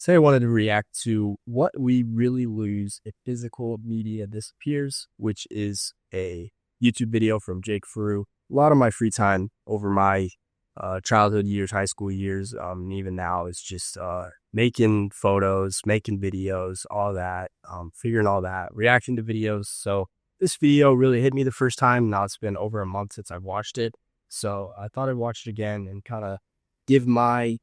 Today I wanted to react to what we really lose if physical media disappears, which is a YouTube video from Jake Frew. A lot of my free time over my childhood years, high school years, and even now is just making photos, making videos, all that, figuring all that, reacting to videos. So this video really hit me the first time. Now it's been over a month since I've watched it. So I thought I'd watch it again and kind of give my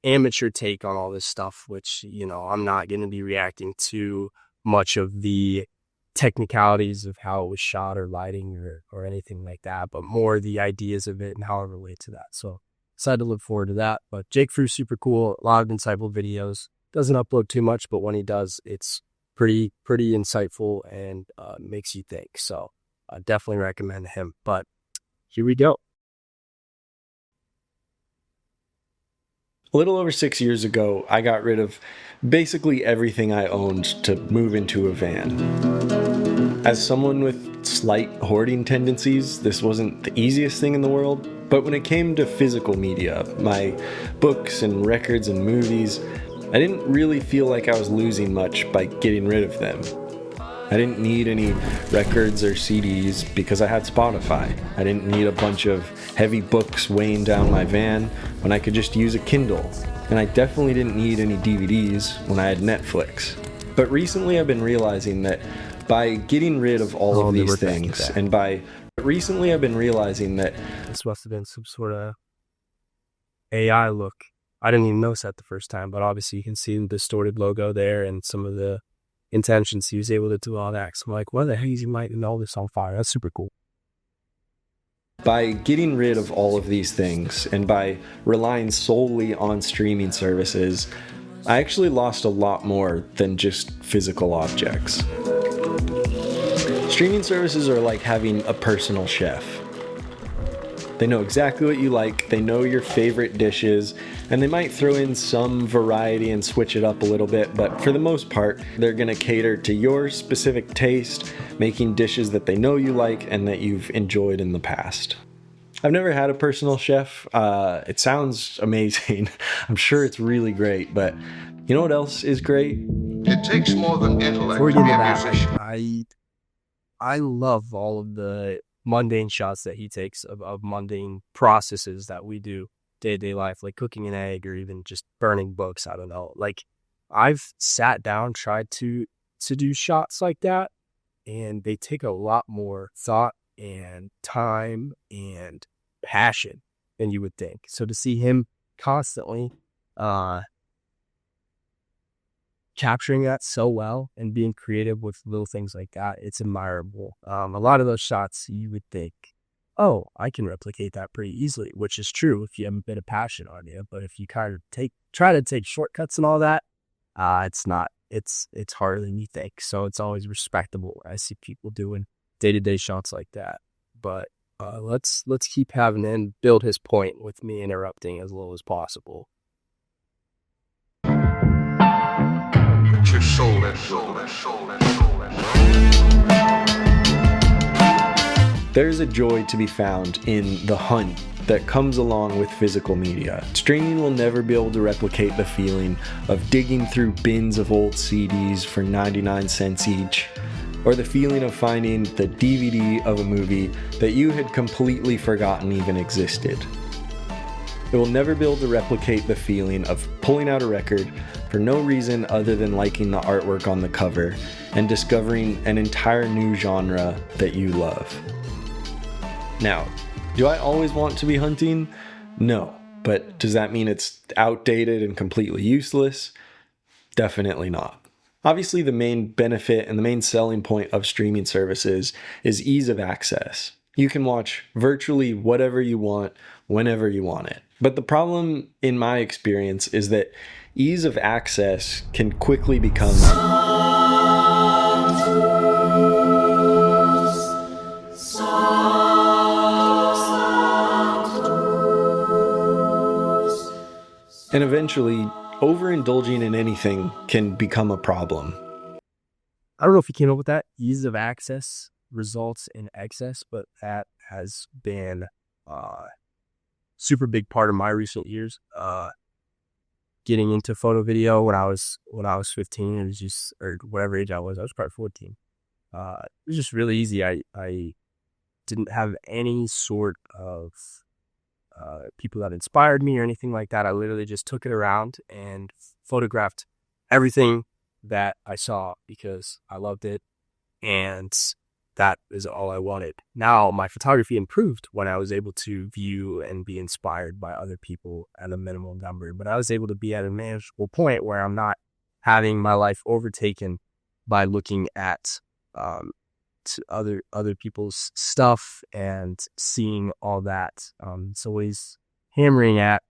amateur take on all this stuff, which, I'm not going to be reacting to much of the technicalities of how it was shot or lighting or anything like that, but more the ideas of it and how it relates to that. So excited to look forward to that. But Jake Frew, super cool. A lot of insightful videos. Doesn't upload too much, but when he does, it's pretty insightful and makes you think. So I definitely recommend him. But here we go. A little over 6 years ago, I got rid of basically everything I owned to move into a van. As someone with slight hoarding tendencies, this wasn't the easiest thing in the world, but when it came to physical media, my books and records and movies, I didn't really feel like I was losing much by getting rid of them. I didn't need any records or CDs because I had Spotify. I didn't need a bunch of heavy books weighing down my van when I could just use a Kindle. And I definitely didn't need any DVDs when I had Netflix. But recently I've been realizing that by getting rid of all of these things, this must have been some sort of AI look. I didn't even notice that the first time, but obviously you can see the distorted logo there and some of the intentions. He was able to do all that. So I'm like, what the heck is he lighting all this on fire? That's super cool. By getting rid of all of these things and by relying solely on streaming services, I actually lost a lot more than just physical objects. Streaming services are like having a personal chef. They know exactly what you like, they know your favorite dishes, and they might throw in some variety and switch it up a little bit, but for the most part, they're going to cater to your specific taste, making dishes that they know you like and that you've enjoyed in the past. I've never had a personal chef. It sounds amazing. I'm sure it's really great, but you know what else is great? It takes more than intellect to be a musician. I love all of the mundane shots that he takes of mundane processes that we do day-to-day life, like cooking an egg or even just burning books. I don't know. Like, I've sat down, tried to do shots like that, and they take a lot more thought and time and passion than you would think. So to see him constantly capturing that so well and being creative with little things like that, it's admirable. A lot of those shots you would think, oh, I can replicate that pretty easily, which is true if you have a bit of passion on you. But if you kind of try to take shortcuts and all that, it's not. It's harder than you think. So it's always respectable. I see people doing day-to-day shots like that. But let's keep having him build his point with me interrupting as little as possible. Your soul. There's a joy to be found in the hunt that comes along with physical media. Streaming will never be able to replicate the feeling of digging through bins of old CDs for 99 cents each, or the feeling of finding the DVD of a movie that you had completely forgotten even existed. It will never be able to replicate the feeling of pulling out a record for no reason other than liking the artwork on the cover and discovering an entire new genre that you love. Now, do I always want to be hunting? No, but does that mean it's outdated and completely useless? Definitely not. Obviously, the main benefit and the main selling point of streaming services is ease of access. You can watch virtually whatever you want, whenever you want it. But the problem, in my experience, is that ease of access can quickly become and eventually, overindulging in anything can become a problem. I don't know if he came up with that. Ease of access results in excess, but that has been super big part of my recent years. getting into photo video when I was 15. It was just, or whatever age I was probably 14. It was just really easy. I didn't have any sort of people that inspired me or anything like that. I literally just took it around and photographed everything that I saw because I loved it, and that is all I wanted. Now, my photography improved when I was able to view and be inspired by other people at a minimal number, but I was able to be at a manageable point where I'm not having my life overtaken by looking at to other people's stuff and seeing all that. It's always hammering at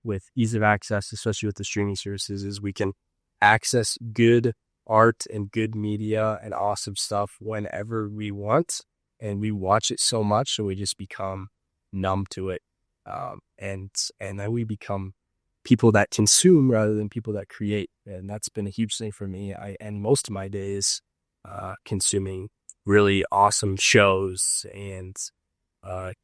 with ease of access, especially with the streaming services, is we can access good art and good media and awesome stuff whenever we want, and we watch it so much so we just become numb to it, and then we become people that consume rather than people that create. And that's been a huge thing for me. I end most of my days consuming really awesome shows and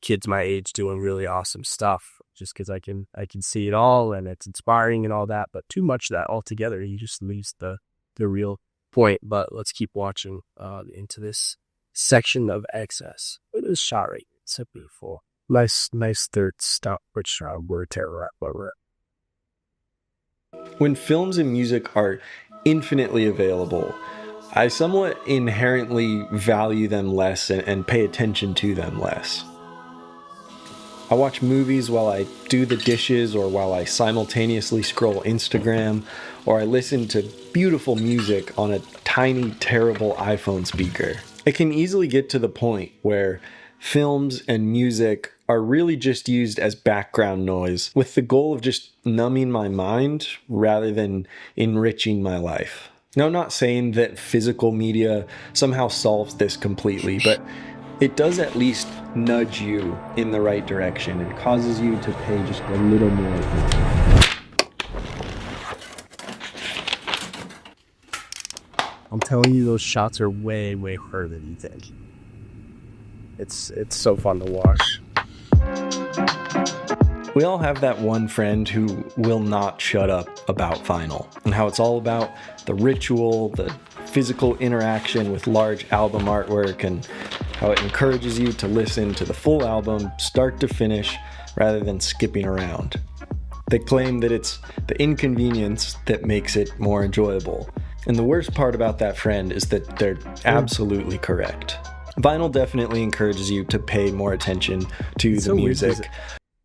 kids my age doing really awesome stuff, just because I can see it all and it's inspiring and all that. But too much of that altogether, you just lose the real point. But let's keep watching into this section of excess. It is sorry. It's a beautiful, nice third stop, which word terror. When films and music are infinitely available, I somewhat inherently value them less and pay attention to them less. I watch movies while I do the dishes, or while I simultaneously scroll Instagram, or I listen to beautiful music on a tiny, terrible iPhone speaker. It can easily get to the point where films and music are really just used as background noise, with the goal of just numbing my mind rather than enriching my life. Now, I'm not saying that physical media somehow solves this completely, but it does at least nudge you in the right direction and causes you to pay just a little more attention. I'm telling you, those shots are way, way harder than you think. It's so fun to watch. We all have that one friend who will not shut up about vinyl, and how it's all about the ritual, the physical interaction with large album artwork, and how it encourages you to listen to the full album start to finish rather than skipping around. They claim that it's the inconvenience that makes it more enjoyable. And the worst part about that friend is that they're absolutely correct. Vinyl definitely encourages you to pay more attention to the music.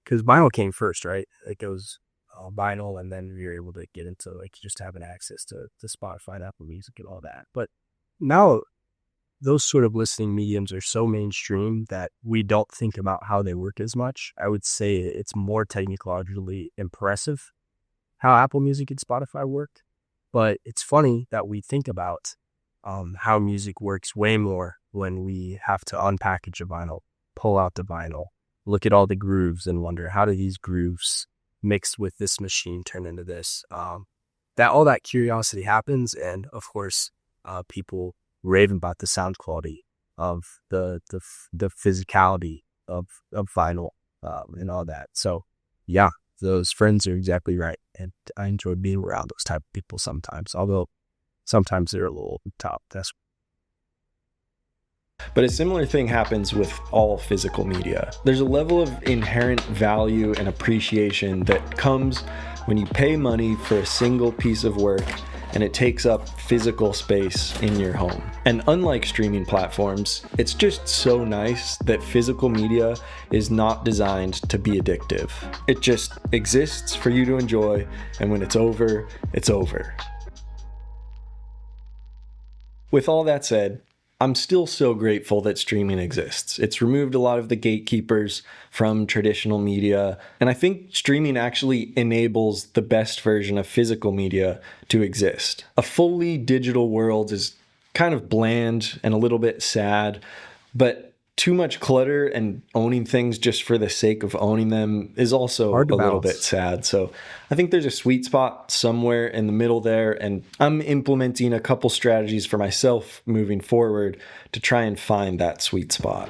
Because vinyl came first, right? It goes vinyl, and then we were able to get into like just having access to Spotify and Apple Music and all that. But now those sort of listening mediums are so mainstream that we don't think about how they work as much. I would say it's more technologically impressive how Apple Music and Spotify work. But it's funny that we think about how music works way more when we have to unpackage a vinyl, pull out the vinyl, look at all the grooves and wonder, how do these grooves mixed with this machine turn into this? That all that curiosity happens, and of course, people rave about the sound quality of the physicality of vinyl and all that. So yeah, those friends are exactly right, and I enjoy being around those type of people sometimes, although sometimes they're a little top. But a similar thing happens with all physical media. There's a level of inherent value and appreciation that comes when you pay money for a single piece of work and it takes up physical space in your home. And unlike streaming platforms, it's just so nice that physical media is not designed to be addictive. It just exists for you to enjoy, and when it's over, it's over. With all that said, I'm still so grateful that streaming exists. It's removed a lot of the gatekeepers from traditional media, and I think streaming actually enables the best version of physical media to exist. A fully digital world is kind of bland and a little bit sad, but too much clutter and owning things just for the sake of owning them is also a little bit sad. So I think there's a sweet spot somewhere in the middle there, and I'm implementing a couple strategies for myself moving forward to try and find that sweet spot.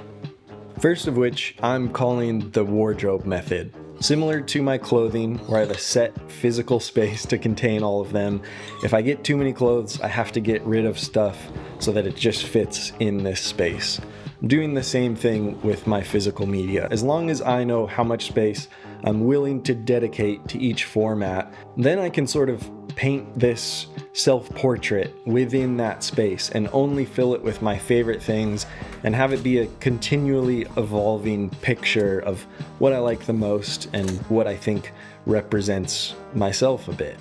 First of which I'm calling the wardrobe method. Similar to my clothing, where I have a set physical space to contain all of them, if I get too many clothes, I have to get rid of stuff so that it just fits in this space. I'm doing the same thing with my physical media. As long as I know how much space I'm willing to dedicate to each format, then I can sort of paint this self-portrait within that space and only fill it with my favorite things and have it be a continually evolving picture of what I like the most and what I think represents myself a bit.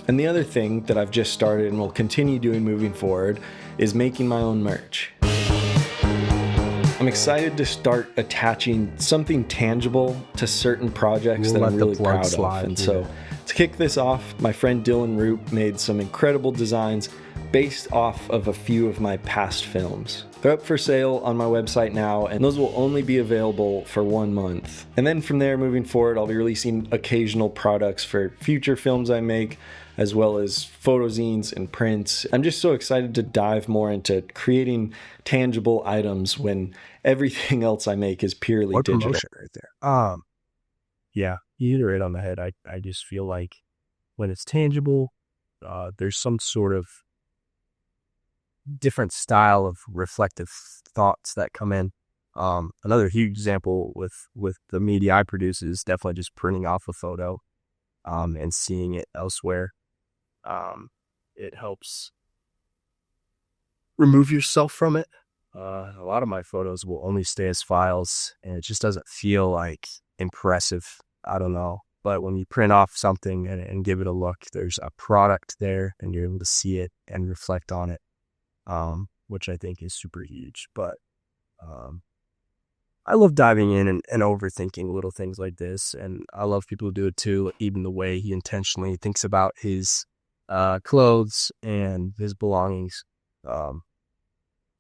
And the other thing that I've just started and will continue doing moving forward is making my own merch. I'm excited to start attaching something tangible to certain projects that I'm really proud of. And so to kick this off, my friend Dylan Root made some incredible designs based off of a few of my past films. They're up for sale on my website now, and those will only be available for 1 month. And then from there, moving forward, I'll be releasing occasional products for future films I make, as well as photozines and prints. I'm just so excited to dive more into creating tangible items when everything else I make is purely digital. Promotion right there. Yeah, you hit it right on the head. I just feel like when it's tangible, there's some sort of different style of reflective thoughts that come in. Another huge example with the media I produce is definitely just printing off a photo and seeing it elsewhere. It helps remove yourself from it. A lot of my photos will only stay as files, and it just doesn't feel like impressive. I don't know. But when you print off something and give it a look, there's a product there and you're able to see it and reflect on it, which I think is super huge. But I love diving in and overthinking little things like this. And I love people who do it too, even the way he intentionally thinks about his clothes and his belongings.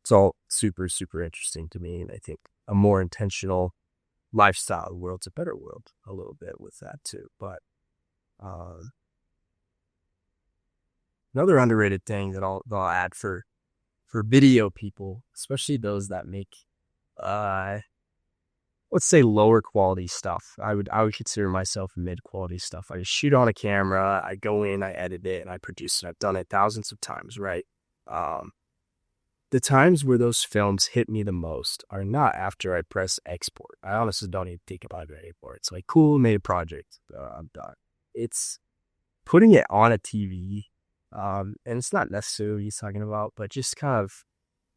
It's all super, super interesting to me. And I think a more intentional lifestyle world's a better world a little bit with that too. But another underrated thing that I'll add for video people, especially those that make let's say lower quality stuff. I would consider myself mid quality stuff. I just shoot on a camera, I go in, I edit it, and I produce it. I've done it thousands of times, right? The times where those films hit me the most are not after I press export. I honestly don't even think about it anymore. It's like, cool, made a project. I'm done. It's putting it on a TV, and it's not necessarily what he's talking about, but just kind of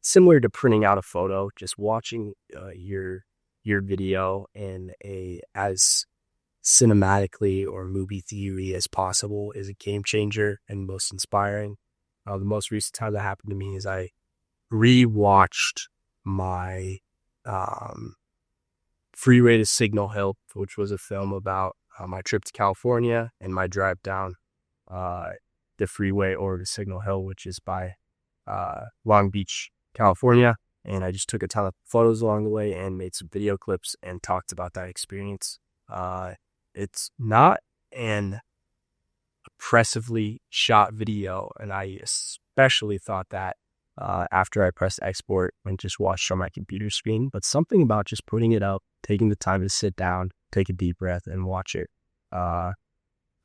similar to printing out a photo, just watching your video in a as cinematically or movie theory as possible is a game changer and most inspiring. The most recent time that happened to me is I rewatched my Freeway to Signal Hill, which was a film about my trip to California and my drive down the freeway over to Signal Hill, which is by Long Beach, California. And I just took a ton of photos along the way and made some video clips and talked about that experience. It's not an oppressively shot video, and I especially thought that after I pressed export and just watched on my computer screen, but something about just putting it up, taking the time to sit down, take a deep breath and watch it,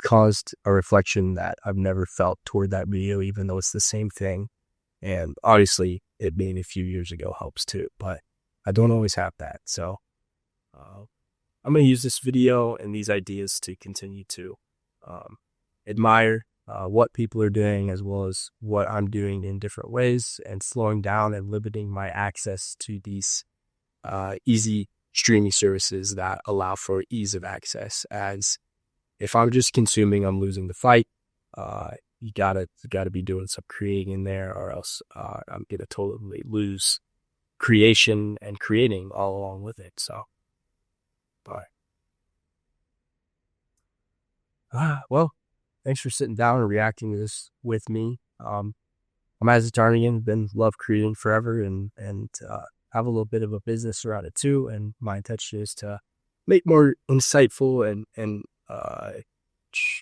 caused a reflection that I've never felt toward that video, even though it's the same thing. And obviously it being a few years ago helps too, but I don't always have that. So I'm going to use this video and these ideas to continue to admire what people are doing, as well as what I'm doing in different ways, and slowing down and limiting my access to these easy streaming services that allow for ease of access. As if I'm just consuming, I'm losing the fight. You gotta be doing some creating in there, or else I'm gonna totally lose creation and creating all along with it. So, bye. Well, thanks for sitting down and reacting to this with me. I'm Isaac Tarnigan, been love creating forever, and have a little bit of a business around it too. And my intention is to make more insightful and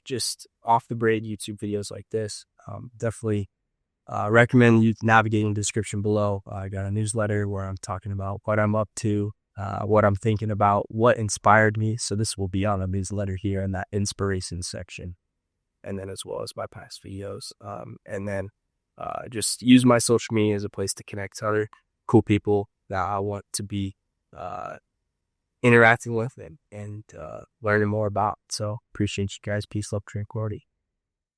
just off the braid YouTube videos like this. Definitely recommend you navigating the description below. I got a newsletter where I'm talking about what I'm up to, what I'm thinking about, what inspired me. So this will be on a newsletter here in that inspiration section, and then as well as my past videos. And then just use my social media as a place to connect to other cool people that I want to be interacting with and learning more about. So appreciate you guys. Peace, love, tranquility.